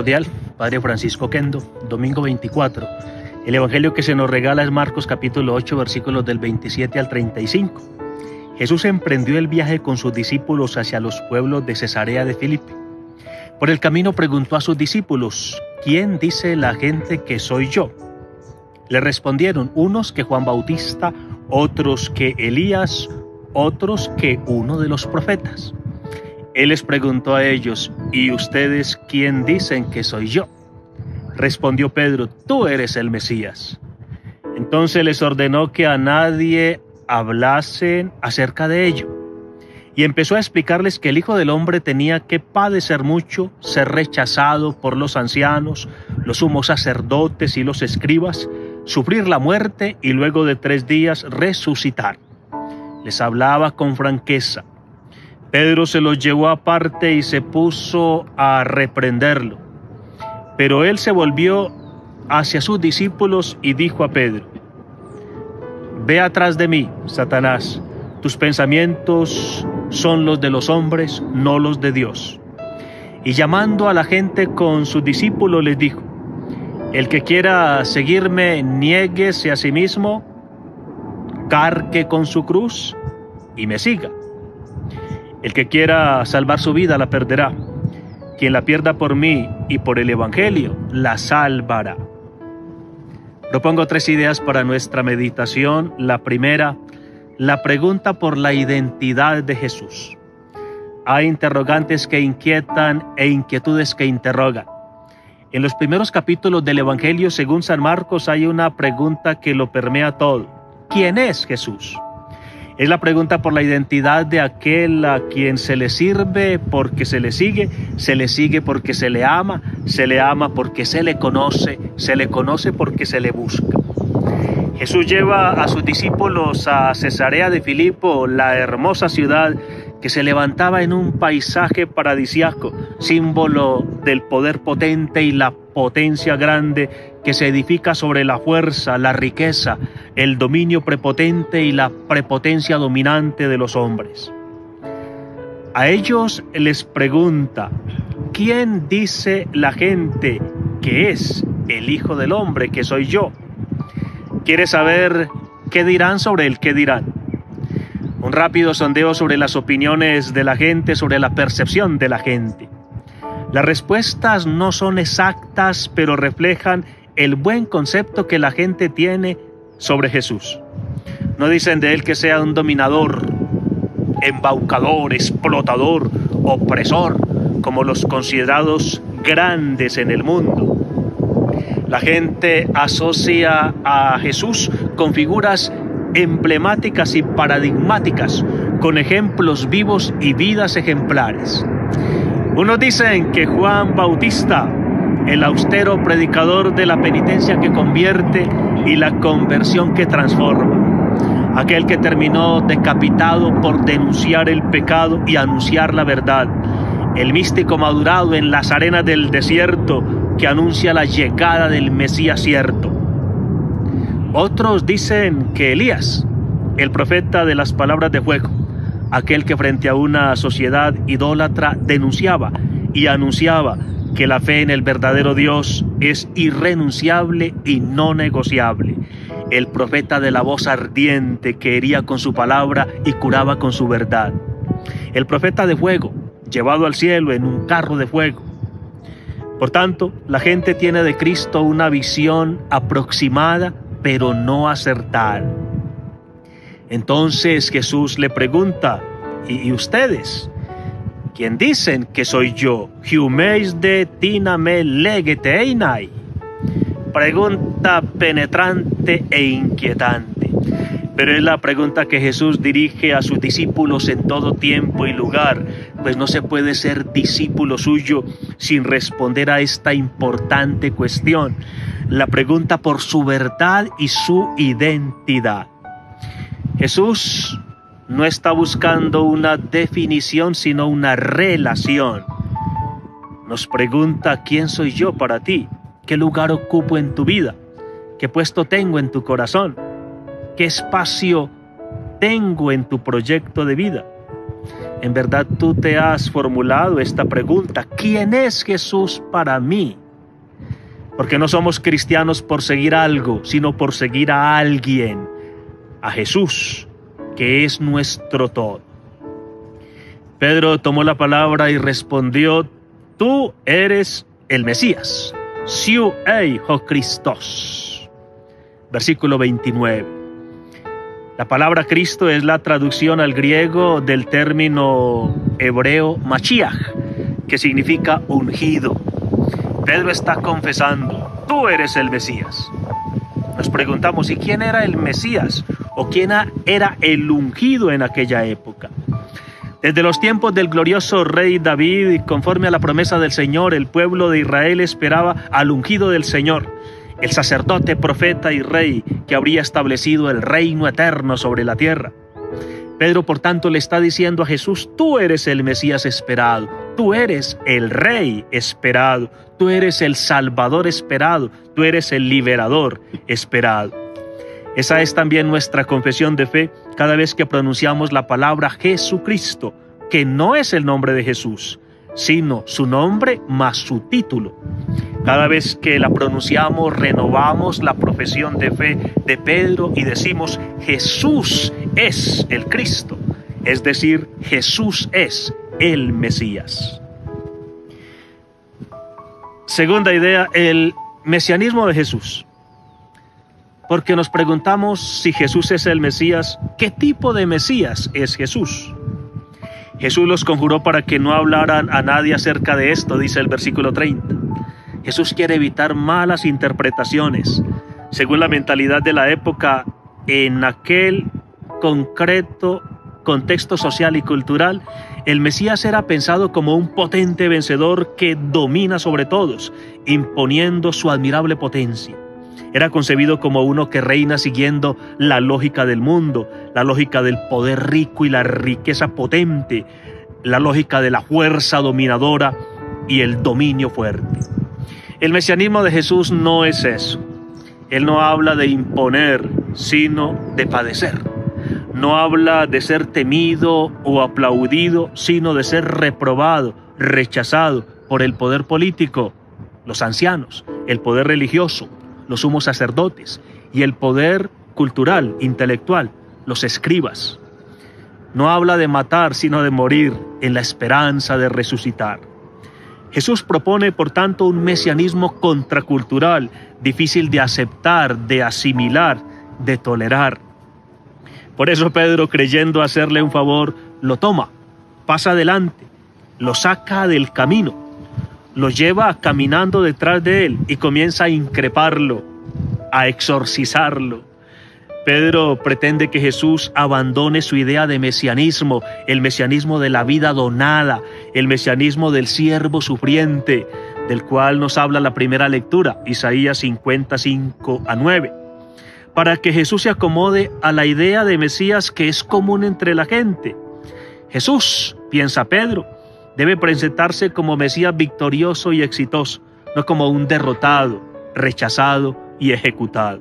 cordial, Padre Francisco Kendo, domingo 24. El evangelio que se nos regala es Marcos capítulo 8, versículos del 27 al 35. Jesús emprendió el viaje con sus discípulos hacia los pueblos de Cesarea de Filipo. Por el camino preguntó a sus discípulos: ¿quién dice la gente que soy yo? Le respondieron, unos que Juan Bautista, otros que Elías, otros que uno de los profetas. Él les preguntó a ellos: ¿y ustedes quién dicen que soy yo? Respondió Pedro: tú eres el Mesías. Entonces les ordenó que a nadie hablasen acerca de ello. Y empezó a explicarles que el Hijo del Hombre tenía que padecer mucho, ser rechazado por los ancianos, los sumos sacerdotes y los escribas, sufrir la muerte y luego de 3 días resucitar. Les hablaba con franqueza. Pedro se los llevó aparte y se puso a reprenderlo. Pero él se volvió hacia sus discípulos y dijo a Pedro: ve atrás de mí, Satanás, tus pensamientos son los de los hombres, no los de Dios. Y llamando a la gente con sus discípulos les dijo: el que quiera seguirme, niéguese a sí mismo, cargue con su cruz y me siga. El que quiera salvar su vida la perderá. Quien la pierda por mí y por el evangelio la salvará. Propongo 3 ideas para nuestra meditación. La primera, la pregunta por la identidad de Jesús. Hay interrogantes que inquietan e inquietudes que interrogan. En los primeros capítulos del Evangelio, según San Marcos, hay una pregunta que lo permea todo. ¿Quién es Jesús? Es la pregunta por la identidad de aquel a quien se le sirve porque se le sigue porque se le ama porque se le conoce porque se le busca. Jesús lleva a sus discípulos a Cesarea de Filipo, la hermosa ciudad que se levantaba en un paisaje paradisiaco, símbolo del poder potente y la potencia grande que se edifica sobre la fuerza, la riqueza, el dominio prepotente y la prepotencia dominante de los hombres. A ellos les pregunta: ¿quién dice la gente que es el Hijo del Hombre, que soy yo? ¿Quiere saber qué dirán sobre él? ¿Qué dirán? Un rápido sondeo sobre las opiniones de la gente, sobre la percepción de la gente. Las respuestas no son exactas, pero reflejan el buen concepto que la gente tiene sobre Jesús. No dicen de él que sea un dominador, embaucador, explotador, opresor, como los considerados grandes en el mundo. La gente asocia a Jesús con figuras emblemáticas y paradigmáticas, con ejemplos vivos y vidas ejemplares. Unos dicen que Juan Bautista, el austero predicador de la penitencia que convierte y la conversión que transforma, aquel que terminó decapitado por denunciar el pecado y anunciar la verdad, el místico madurado en las arenas del desierto que anuncia la llegada del Mesías cierto. Otros dicen que Elías, el profeta de las palabras de fuego, aquel que frente a una sociedad idólatra denunciaba y anunciaba que la fe en el verdadero Dios es irrenunciable y no negociable. El profeta de la voz ardiente que hería con su palabra y curaba con su verdad. El profeta de fuego, llevado al cielo en un carro de fuego. Por tanto, la gente tiene de Cristo una visión aproximada, pero no acertada. Entonces Jesús le pregunta: ¿y ustedes? ¿Quién dicen que soy yo? Hiumeis de tiname legeteinai. Pregunta penetrante e inquietante. Pero es la pregunta que Jesús dirige a sus discípulos en todo tiempo y lugar, pues no se puede ser discípulo suyo sin responder a esta importante cuestión. La pregunta por su verdad y su identidad. Jesús no está buscando una definición, sino una relación. Nos pregunta: ¿quién soy yo para ti? ¿Qué lugar ocupo en tu vida? ¿Qué puesto tengo en tu corazón? ¿Qué espacio tengo en tu proyecto de vida? En verdad tú te has formulado esta pregunta: ¿quién es Jesús para mí? Porque no somos cristianos por seguir algo, sino por seguir a alguien, a Jesús, que es nuestro todo. Pedro tomó la palabra y respondió: tú eres el Mesías, siu ei ho Christos. Versículo 29. La palabra Cristo es la traducción al griego del término hebreo Mashiach, que significa ungido. Pedro está confesando: tú eres el Mesías. Nos preguntamos: ¿y quién era el Mesías? ¿O quién era el ungido en aquella época? Desde los tiempos del glorioso rey David, y conforme a la promesa del Señor, el pueblo de Israel esperaba al ungido del Señor, el sacerdote, profeta y rey que habría establecido el reino eterno sobre la tierra. Pedro, por tanto, le está diciendo a Jesús: tú eres el Mesías esperado, tú eres el Rey esperado, tú eres el Salvador esperado, tú eres el Liberador esperado. Esa es también nuestra confesión de fe cada vez que pronunciamos la palabra Jesucristo, que no es el nombre de Jesús, sino su nombre más su título. Cada vez que la pronunciamos, renovamos la profesión de fe de Pedro y decimos: Jesús es el Cristo, es decir, Jesús es el Mesías. Segunda idea, el mesianismo de Jesús. Porque nos preguntamos: si Jesús es el Mesías, ¿qué tipo de Mesías es Jesús? Jesús los conjuró para que no hablaran a nadie acerca de esto, dice el versículo 30. Jesús quiere evitar malas interpretaciones. Según la mentalidad de la época, en aquel concreto contexto social y cultural, el Mesías era pensado como un potente vencedor que domina sobre todos, imponiendo su admirable potencia. Era concebido como uno que reina siguiendo la lógica del mundo, la lógica del poder rico y la riqueza potente, la lógica de la fuerza dominadora y el dominio fuerte. El mesianismo de Jesús no es eso. Él no habla de imponer, sino de padecer. No habla de ser temido o aplaudido, sino de ser reprobado, rechazado por el poder político, los ancianos, el poder religioso, los sumos sacerdotes, y el poder cultural, intelectual, los escribas. No habla de matar, sino de morir en la esperanza de resucitar. Jesús propone, por tanto, un mesianismo contracultural, difícil de aceptar, de asimilar, de tolerar. Por eso Pedro, creyendo hacerle un favor, lo toma, pasa adelante, lo saca del camino, lo lleva caminando detrás de él y comienza a increparlo, a exorcizarlo. Pedro pretende que Jesús abandone su idea de mesianismo, el mesianismo de la vida donada, el mesianismo del siervo sufriente, del cual nos habla la primera lectura, Isaías 55:9, para que Jesús se acomode a la idea de Mesías que es común entre la gente. Jesús, piensa Pedro, debe presentarse como Mesías victorioso y exitoso, no como un derrotado, rechazado y ejecutado.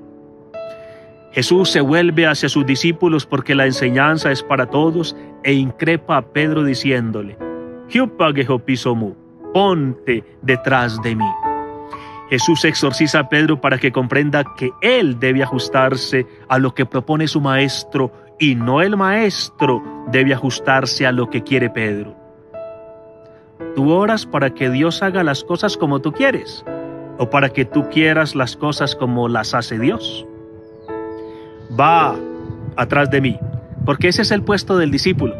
Jesús se vuelve hacia sus discípulos porque la enseñanza es para todos e increpa a Pedro diciéndole: ponte detrás de mí. Jesús exorciza a Pedro para que comprenda que él debe ajustarse a lo que propone su maestro y no el maestro debe ajustarse a lo que quiere Pedro. ¿Tú oras para que Dios haga las cosas como tú quieres o para que tú quieras las cosas como las hace Dios? Va atrás de mí, porque ese es el puesto del discípulo: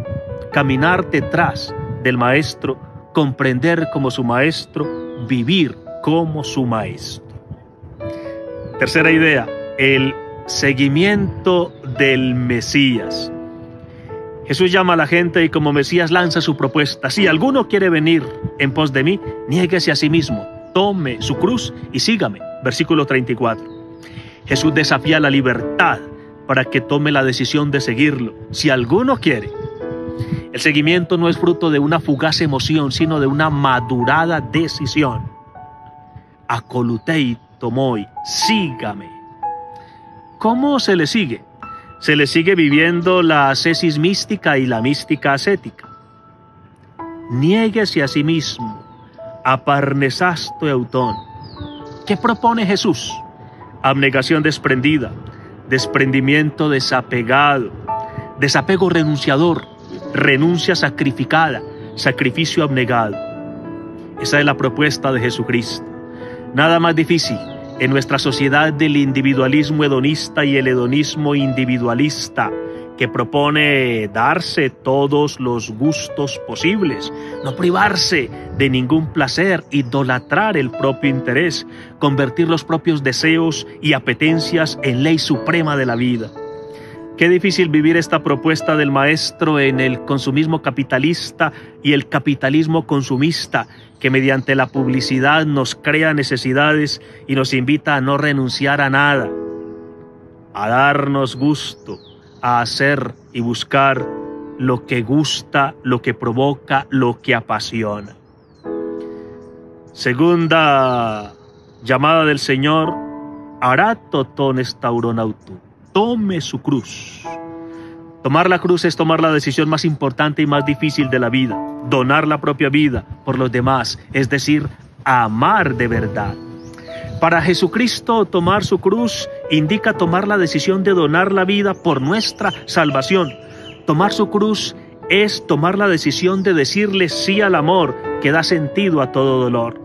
caminar detrás del maestro, comprender como su maestro, vivir como su maestro. Tercera idea, el seguimiento del Mesías. Jesús llama a la gente y como Mesías lanza su propuesta: si alguno quiere venir en pos de mí, niéguese a sí mismo, tome su cruz y sígame. Versículo 34. Jesús desafía la libertad para que tome la decisión de seguirlo, si alguno quiere. El seguimiento no es fruto de una fugaz emoción, sino de una madurada decisión. Acolutei tomoi, sígame. ¿Cómo se le sigue? Se le sigue viviendo la ascesis mística y la mística ascética. niéguese a sí mismo, aparnesasto eutón. ¿Qué propone Jesús? Abnegación desprendida, desprendimiento desapegado, desapego renunciador, renuncia sacrificada, sacrificio abnegado. Esa es la propuesta de Jesucristo. Nada más difícil en nuestra sociedad del individualismo hedonista y el hedonismo individualista, que propone darse todos los gustos posibles, no privarse de ningún placer, idolatrar el propio interés, convertir los propios deseos y apetencias en ley suprema de la vida. Qué difícil vivir esta propuesta del maestro en el consumismo capitalista y el capitalismo consumista, que mediante la publicidad nos crea necesidades y nos invita a no renunciar a nada, a darnos gusto, a hacer y buscar lo que gusta, lo que provoca, lo que apasiona. Segunda llamada del Señor, arato ton estauronautu, tome su cruz. Tomar la cruz es tomar la decisión más importante y más difícil de la vida, donar la propia vida por los demás, es decir, amar de verdad. Para Jesucristo, tomar su cruz indica tomar la decisión de donar la vida por nuestra salvación. Tomar su cruz es tomar la decisión de decirle sí al amor que da sentido a todo dolor.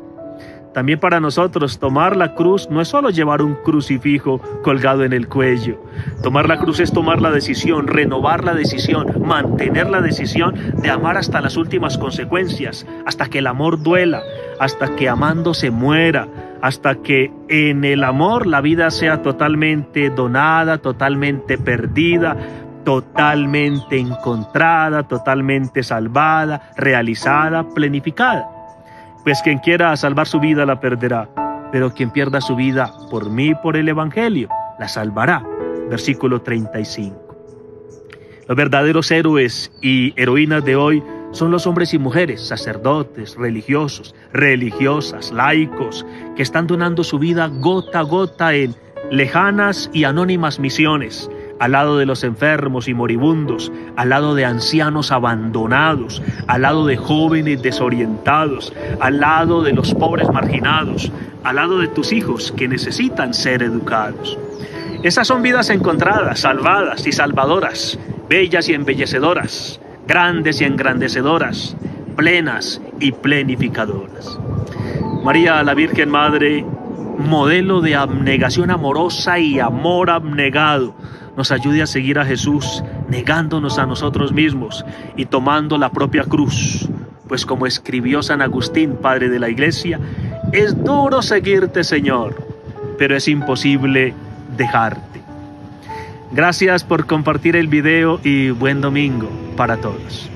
También para nosotros, tomar la cruz no es solo llevar un crucifijo colgado en el cuello. Tomar la cruz es tomar la decisión, renovar la decisión, mantener la decisión de amar hasta las últimas consecuencias, hasta que el amor duela, hasta que amando se muera, hasta que en el amor la vida sea totalmente donada, totalmente perdida, totalmente encontrada, totalmente salvada, realizada, planificada. Pues quien quiera salvar su vida la perderá, pero quien pierda su vida por mí y por el Evangelio, la salvará. Versículo 35. Los verdaderos héroes y heroínas de hoy son los hombres y mujeres, sacerdotes, religiosos, religiosas, laicos, que están donando su vida gota a gota en lejanas y anónimas misiones, al lado de los enfermos y moribundos, al lado de ancianos abandonados, al lado de jóvenes desorientados, al lado de los pobres marginados, al lado de tus hijos que necesitan ser educados. Esas son vidas encontradas, salvadas y salvadoras, bellas y embellecedoras, grandes y engrandecedoras, plenas y plenificadoras. María, la Virgen Madre, modelo de abnegación amorosa y amor abnegado, nos ayude a seguir a Jesús, negándonos a nosotros mismos y tomando la propia cruz. Pues como escribió San Agustín, padre de la Iglesia, es duro seguirte, Señor, pero es imposible dejarte. Gracias por compartir el video y buen domingo para todos.